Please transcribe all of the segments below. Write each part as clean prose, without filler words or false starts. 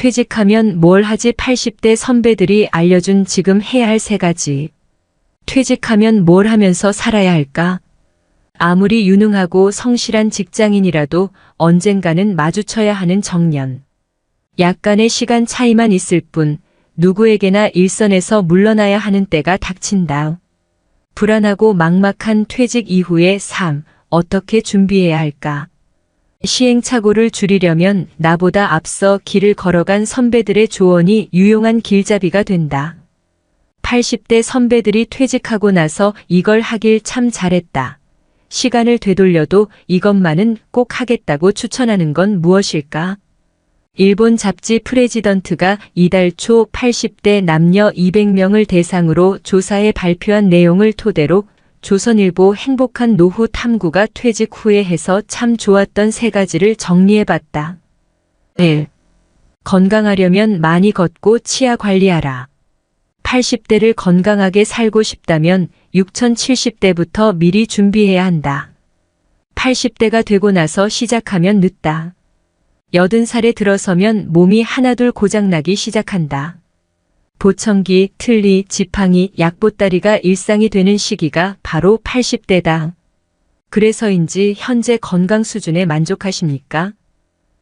퇴직하면 뭘 하지? 80대 선배들이 알려준 지금 해야 할 3가지. 퇴직하면 뭘 하면서 살아야 할까? 아무리 유능하고 성실한 직장인이라도 언젠가는 마주쳐야 하는 정년. 약간의 시간 차이만 있을 뿐 누구에게나 일선에서 물러나야 하는 때가 닥친다. 불안하고 막막한 퇴직 이후의 삶, 어떻게 준비해야 할까? 시행착오를 줄이려면 나보다 앞서 길을 걸어간 선배들의 조언이 유용한 길잡이가 된다. 80대 선배들이 퇴직하고 나서 이걸 하길 참 잘했다. 시간을 되돌려도 이것만은 꼭 하겠다고 추천하는 건 무엇일까? 일본 잡지 프레지던트가 이달 초 80대 남녀 200명을 대상으로 조사해 발표한 내용을 토대로 조선일보 행복한 노후 탐구가 퇴직 후에 해서 참 좋았던 3가지를 정리해봤다. 1. 건강하려면 많이 걷고 치아 관리하라. 80대를 건강하게 살고 싶다면 6070대부터 미리 준비해야 한다. 80대가 되고 나서 시작하면 늦다. 80살에 들어서면 몸이 하나둘 고장나기 시작한다. 보청기, 틀니, 지팡이, 약보따리가 일상이 되는 시기가 바로 80대다. 그래서인지 현재 건강 수준에 만족하십니까?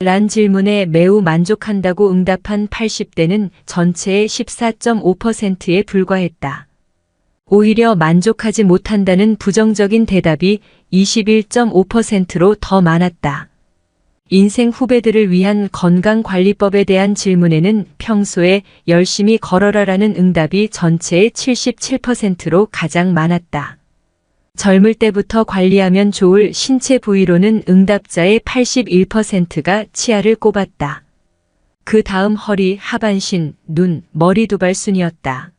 란 질문에 매우 만족한다고 응답한 80대는 전체의 14.5%에 불과했다. 오히려 만족하지 못한다는 부정적인 대답이 21.5%로 더 많았다. 인생 후배들을 위한 건강관리법에 대한 질문에는 평소에 열심히 걸어라라는 응답이 전체의 77%로 가장 많았다. 젊을 때부터 관리하면 좋을 신체 부위로는 응답자의 81%가 치아를 꼽았다. 그 다음 허리, 하반신, 눈, 머리 두발 순이었다.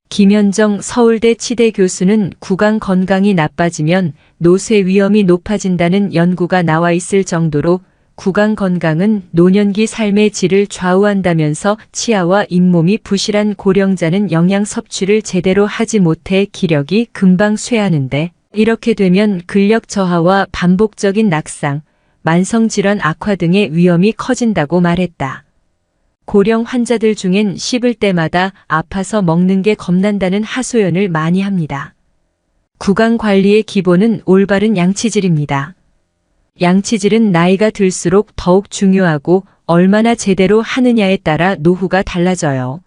김현정 서울대 치대 교수는 구강 건강이 나빠지면 노쇠 위험이 높아진다는 연구가 나와 있을 정도로 구강 건강은 노년기 삶의 질을 좌우한다면서 치아와 잇몸이 부실한 고령자는 영양 섭취를 제대로 하지 못해 기력이 금방 쇠하는데 이렇게 되면 근력 저하와 반복적인 낙상, 만성질환 악화 등의 위험이 커진다고 말했다. 고령 환자들 중엔 씹을 때마다 아파서 먹는 게 겁난다는 하소연을 많이 합니다. 구강 관리의 기본은 올바른 양치질입니다. 양치질은 나이가 들수록 더욱 중요하고 얼마나 제대로 하느냐에 따라 노후가 달라져요.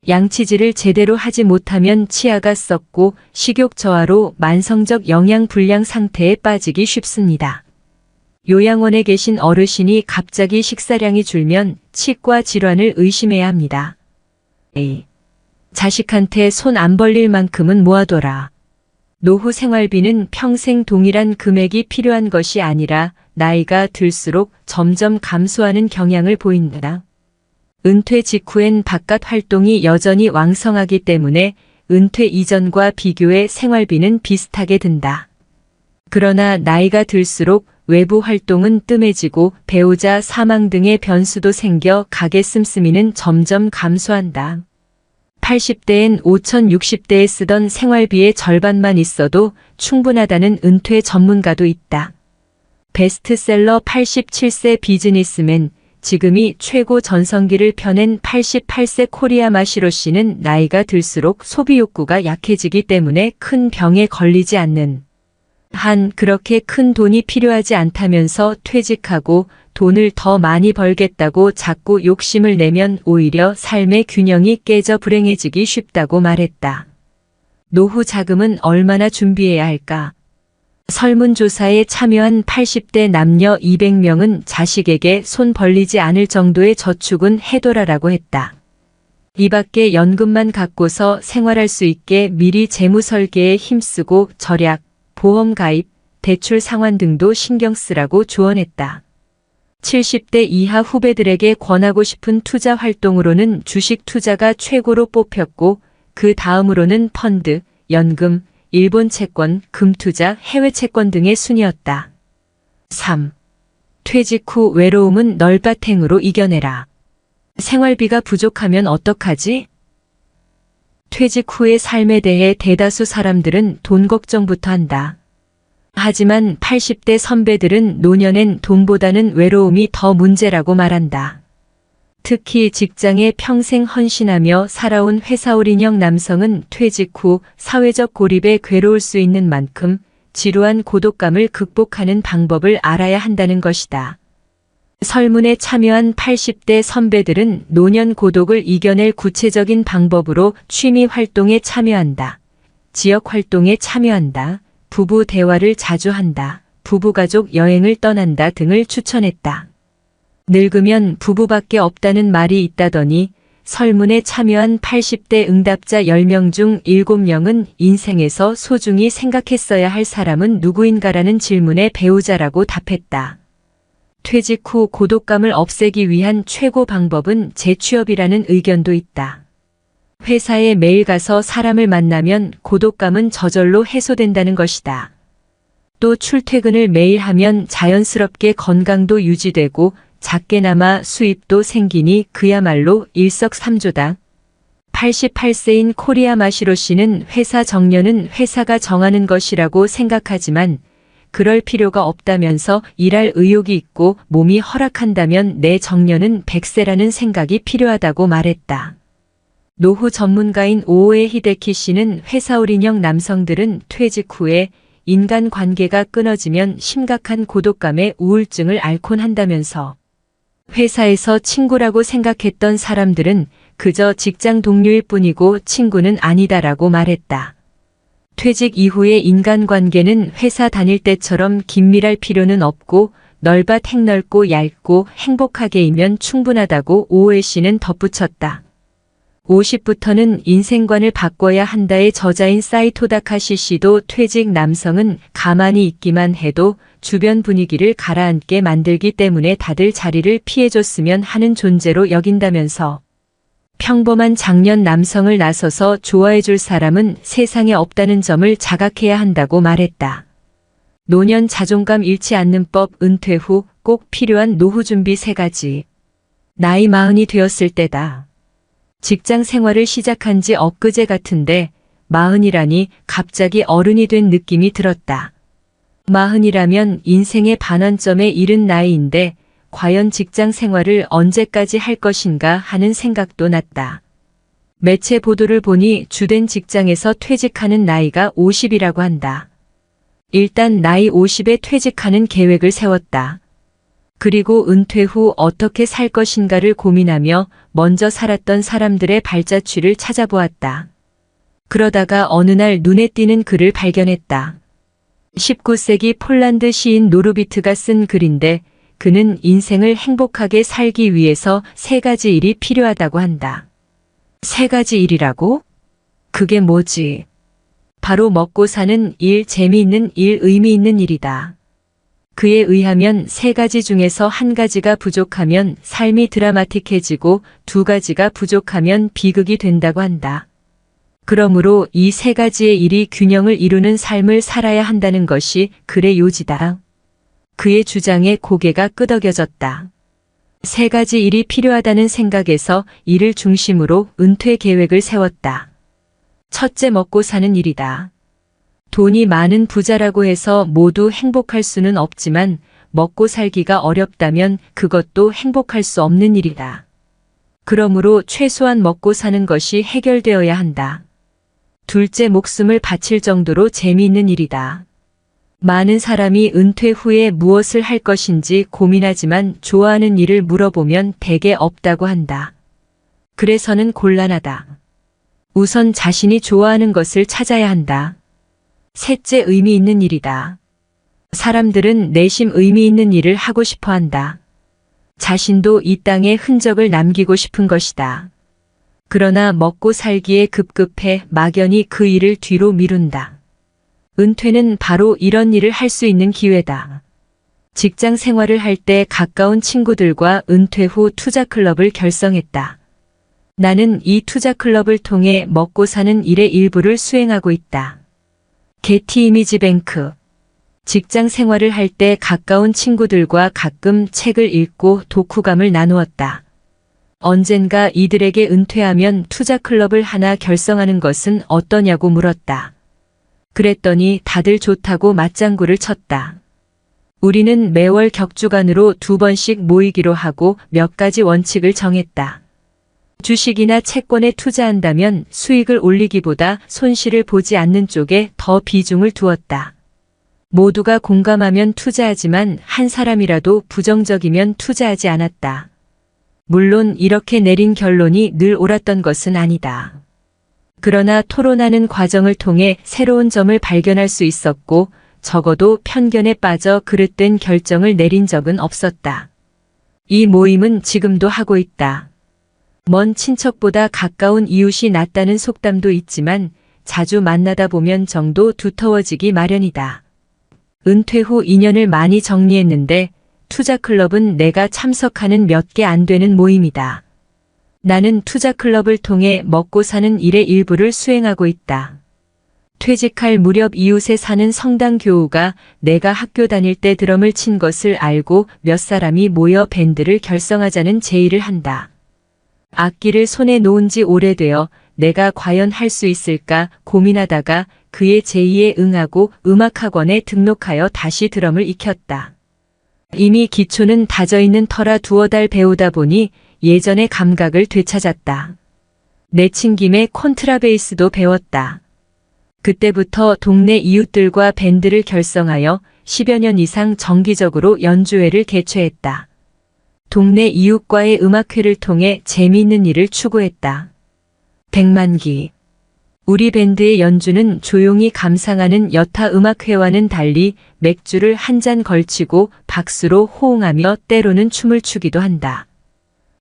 양치질을 제대로 하지 못하면 치아가 썩고 식욕 저하로 만성적 영양 불량 상태에 빠지기 쉽습니다. 요양원에 계신 어르신이 갑자기 식사량이 줄면 치과 질환을 의심해야 합니다. A. 자식한테 손 안 벌릴 만큼은 모아둬라. 노후 생활비는 평생 동일한 금액이 필요한 것이 아니라 나이가 들수록 점점 감소하는 경향을 보인다. 은퇴 직후엔 바깥 활동이 여전히 왕성하기 때문에 은퇴 이전과 비교해 생활비는 비슷하게 든다. 그러나 나이가 들수록 외부 활동은 뜸해지고 배우자 사망 등의 변수도 생겨 가계 씀씀이는 점점 감소한다. 80대엔 5060대에 쓰던 생활비의 절반만 있어도 충분하다는 은퇴 전문가도 있다. 베스트셀러 87세 비즈니스맨, 지금이 최고 전성기를 펴낸 88세 코리아 마시로 씨는 나이가 들수록 소비 욕구가 약해지기 때문에 큰 병에 걸리지 않는 한 그렇게 큰 돈이 필요하지 않다면서 퇴직하고 돈을 더 많이 벌겠다고 자꾸 욕심을 내면 오히려 삶의 균형이 깨져 불행해지기 쉽다고 말했다. 노후 자금은 얼마나 준비해야 할까? 설문조사에 참여한 80대 남녀 200명은 자식에게 손 벌리지 않을 정도의 저축은 해둬라라고 했다. 이 밖에 연금만 갖고서 생활할 수 있게 미리 재무 설계에 힘쓰고 절약, 보험 가입, 대출 상환 등도 신경 쓰라고 조언했다. 70대 이하 후배들에게 권하고 싶은 투자 활동으로는 주식 투자가 최고로 뽑혔고 그 다음으로는 펀드, 연금, 일본 채권, 금투자, 해외 채권 등의 순이었다. 3. 퇴직 후 외로움은 널밭행으로 이겨내라. 생활비가 부족하면 어떡하지? 퇴직 후의 삶에 대해 대다수 사람들은 돈 걱정부터 한다. 하지만 80대 선배들은 노년엔 돈보다는 외로움이 더 문제라고 말한다. 특히 직장에 평생 헌신하며 살아온 회사올인형 남성은 퇴직 후 사회적 고립에 괴로울 수 있는 만큼 지루한 고독감을 극복하는 방법을 알아야 한다는 것이다. 설문에 참여한 80대 선배들은 노년 고독을 이겨낼 구체적인 방법으로 취미 활동에 참여한다. 지역 활동에 참여한다. 부부 대화를 자주 한다. 부부가족 여행을 떠난다 등을 추천했다. 늙으면 부부밖에 없다는 말이 있다더니 설문에 참여한 80대 응답자 10명 중 7명은 인생에서 소중히 생각했어야 할 사람은 누구인가라는 질문에 배우자라고 답했다. 퇴직 후 고독감을 없애기 위한 최고 방법은 재취업이라는 의견도 있다. 회사에 매일 가서 사람을 만나면 고독감은 저절로 해소된다는 것이다. 또 출퇴근을 매일 하면 자연스럽게 건강도 유지되고 작게나마 수입도 생기니 그야말로 일석삼조다. 88세인 코리아 마시로 씨는 회사 정년은 회사가 정하는 것이라고 생각하지만 그럴 필요가 없다면서 일할 의욕이 있고 몸이 허락한다면 내 정년은 100세라는 생각이 필요하다고 말했다. 노후 전문가인 오오에 히데키 씨는 회사올인형 남성들은 퇴직 후에 인간관계가 끊어지면 심각한 고독감에 우울증을 앓곤 한다면서 회사에서 친구라고 생각했던 사람들은 그저 직장 동료일 뿐이고 친구는 아니다라고 말했다. 퇴직 이후의 인간관계는 회사 다닐 때처럼 긴밀할 필요는 없고 넓고 얇고 행복하게이면 충분하다고 오오에 씨는 덧붙였다. 50부터는 인생관을 바꿔야 한다의 저자인 사이토 다카시 씨도 퇴직 남성은 가만히 있기만 해도 주변 분위기를 가라앉게 만들기 때문에 다들 자리를 피해줬으면 하는 존재로 여긴다면서 평범한 장년 남성을 나서서 좋아해줄 사람은 세상에 없다는 점을 자각해야 한다고 말했다. 노년 자존감 잃지 않는 법 은퇴 후 꼭 필요한 노후 준비 3가지. 나이 40이 되었을 때다. 직장 생활을 시작한 지 엊그제 같은데 40이라니 갑자기 어른이 된 느낌이 들었다. 40이라면 인생의 반환점에 이른 나이인데 과연 직장 생활을 언제까지 할 것인가 하는 생각도 났다. 매체 보도를 보니 주된 직장에서 퇴직하는 나이가 50이라고 한다. 일단 나이 50에 퇴직하는 계획을 세웠다. 그리고 은퇴 후 어떻게 살 것인가를 고민하며 먼저 살았던 사람들의 발자취를 찾아보았다. 그러다가 어느 날 눈에 띄는 글을 발견했다. 19세기 폴란드 시인 노르비트가 쓴 글인데 그는 인생을 행복하게 살기 위해서 3가지 일이 필요하다고 한다. 3가지 일이라고? 그게 뭐지? 바로 먹고 사는 일, 재미있는 일, 의미 있는 일이다. 그에 의하면 3가지 중에서 1가지가 부족하면 삶이 드라마틱해지고 2가지가 부족하면 비극이 된다고 한다. 그러므로 이 3가지의 일이 균형을 이루는 삶을 살아야 한다는 것이 글의 요지다. 그의 주장에 고개가 끄덕여졌다. 3가지 일이 필요하다는 생각에서 이를 중심으로 은퇴 계획을 세웠다. 첫째, 먹고 사는 일이다. 돈이 많은 부자라고 해서 모두 행복할 수는 없지만 먹고 살기가 어렵다면 그것도 행복할 수 없는 일이다. 그러므로 최소한 먹고 사는 것이 해결되어야 한다. 둘째, 목숨을 바칠 정도로 재미있는 일이다. 많은 사람이 은퇴 후에 무엇을 할 것인지 고민하지만 좋아하는 일을 물어보면 대개 없다고 한다. 그래서는 곤란하다. 우선 자신이 좋아하는 것을 찾아야 한다. 셋째, 의미 있는 일이다. 사람들은 내심 의미 있는 일을 하고 싶어 한다. 자신도 이 땅에 흔적을 남기고 싶은 것이다. 그러나 먹고 살기에 급급해 막연히 그 일을 뒤로 미룬다. 은퇴는 바로 이런 일을 할 수 있는 기회다. 직장 생활을 할 때 가까운 친구들과 은퇴 후 투자클럽을 결성했다. 나는 이 투자클럽을 통해 먹고 사는 일의 일부를 수행하고 있다. 게티 이미지뱅크. 직장 생활을 할 때 가까운 친구들과 가끔 책을 읽고 독후감을 나누었다. 언젠가 이들에게 은퇴하면 투자클럽을 하나 결성하는 것은 어떠냐고 물었다. 그랬더니 다들 좋다고 맞장구를 쳤다. 우리는 매월 격주간으로 2번씩 모이기로 하고 몇 가지 원칙을 정했다. 주식이나 채권에 투자한다면 수익을 올리기보다 손실을 보지 않는 쪽에 더 비중을 두었다. 모두가 공감하면 투자하지만 한 사람이라도 부정적이면 투자하지 않았다. 물론 이렇게 내린 결론이 늘 옳았던 것은 아니다. 그러나 토론하는 과정을 통해 새로운 점을 발견할 수 있었고 적어도 편견에 빠져 그릇된 결정을 내린 적은 없었다. 이 모임은 지금도 하고 있다. 먼 친척보다 가까운 이웃이 낫다는 속담도 있지만 자주 만나다 보면 정도 두터워지기 마련이다. 은퇴 후 인연을 많이 정리했는데 투자클럽은 내가 참석하는 몇 개 안 되는 모임이다. 나는 투자클럽을 통해 먹고 사는 일의 일부를 수행하고 있다. 퇴직할 무렵 이웃에 사는 성당 교우가 내가 학교 다닐 때 드럼을 친 것을 알고 몇 사람이 모여 밴드를 결성하자는 제의를 한다. 악기를 손에 놓은 지 오래되어 내가 과연 할 수 있을까 고민하다가 그의 제의에 응하고 음악학원에 등록하여 다시 드럼을 익혔다. 이미 기초는 다져 있는 터라 두어 달 배우다 보니 예전의 감각을 되찾았다. 내친 김에 콘트라베이스도 배웠다. 그때부터 동네 이웃들과 밴드를 결성하여 10여 년 이상 정기적으로 연주회를 개최했다. 동네 이웃과의 음악회를 통해 재미있는 일을 추구했다. 100만기. 우리 밴드의 연주는 조용히 감상하는 여타 음악회와는 달리 맥주를 한 잔 걸치고 박수로 호응하며 때로는 춤을 추기도 한다.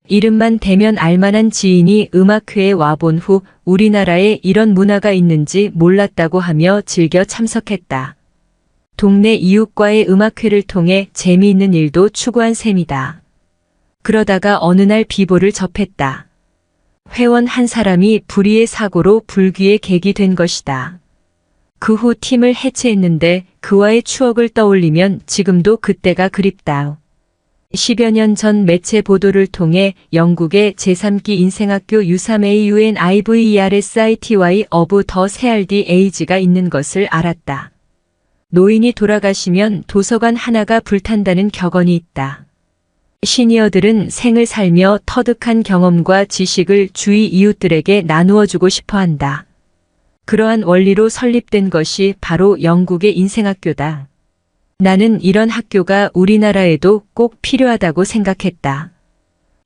이름만 대면 알만한 지인이 음악회에 와본 후 우리나라에 이런 문화가 있는지 몰랐다고 하며 즐겨 참석했다. 동네 이웃과의 음악회를 통해 재미있는 일도 추구한 셈이다. 그러다가 어느 날 비보를 접했다. 회원 한 사람이 불의의 사고로 불귀의 객이 된 것이다. 그 후 팀을 해체했는데 그와의 추억을 떠올리면 지금도 그때가 그립다. 10여 년 전 매체 보도를 통해 영국의 제3기 인생학교 U3AUNIVERSITY 어브 더 세알디 에이지가 있는 것을 알았다. 노인이 돌아가시면 도서관 하나가 불탄다는 격언이 있다. 시니어들은 생을 살며 터득한 경험과 지식을 주위 이웃들에게 나누어주고 싶어 한다. 그러한 원리로 설립된 것이 바로 영국의 인생학교다. 나는 이런 학교가 우리나라에도 꼭 필요하다고 생각했다.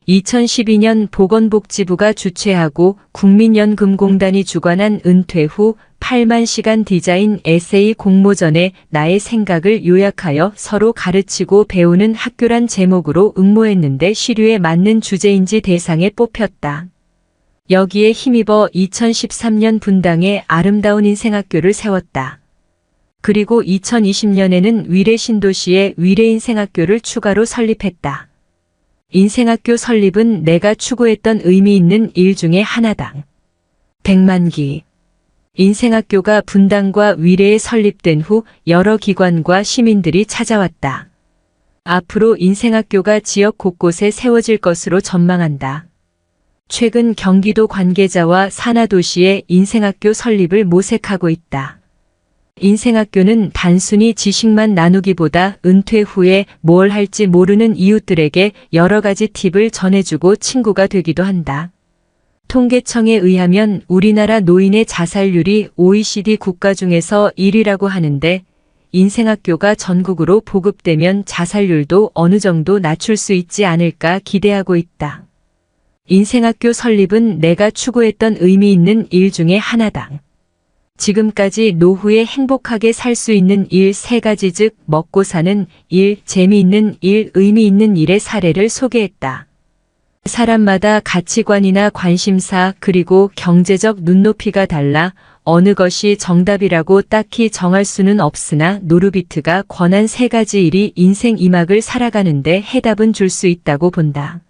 2012년 보건복지부가 주최하고 국민연금공단이 주관한 은퇴 후 8만 시간 디자인 에세이 공모전에 나의 생각을 요약하여 서로 가르치고 배우는 학교란 제목으로 응모했는데 시류에 맞는 주제인지 대상에 뽑혔다. 여기에 힘입어 2013년 분당에 아름다운 인생학교를 세웠다. 그리고 2020년에는 위례 신도시에 위례인생학교를 추가로 설립했다. 인생학교 설립은 내가 추구했던 의미 있는 일 중에 하나다. 100만기. 인생학교가 분당과 위례에 설립된 후 여러 기관과 시민들이 찾아왔다. 앞으로 인생학교가 지역 곳곳에 세워질 것으로 전망한다. 최근 경기도 관계자와 산하도시에 인생학교 설립을 모색하고 있다. 인생학교는 단순히 지식만 나누기보다 은퇴 후에 뭘 할지 모르는 이웃들에게 여러 가지 팁을 전해주고 친구가 되기도 한다. 통계청에 의하면 우리나라 노인의 자살률이 OECD 국가 중에서 1위라고 하는데 인생학교가 전국으로 보급되면 자살률도 어느 정도 낮출 수 있지 않을까 기대하고 있다. 인생학교 설립은 내가 추구했던 의미 있는 일 중에 하나다. 지금까지 노후에 행복하게 살 수 있는 일 3가지 즉 먹고 사는 일, 재미있는 일, 의미 있는 일의 사례를 소개했다. 사람마다 가치관이나 관심사 그리고 경제적 눈높이가 달라 어느 것이 정답이라고 딱히 정할 수는 없으나 노르비트가 권한 3가지 일이 인생 2막을 살아가는데 해답은 줄 수 있다고 본다.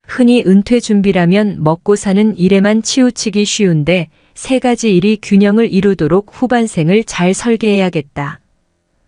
흔히 은퇴 준비라면 먹고 사는 일에만 치우치기 쉬운데 3가지 일이 균형을 이루도록 후반생을 잘 설계해야겠다.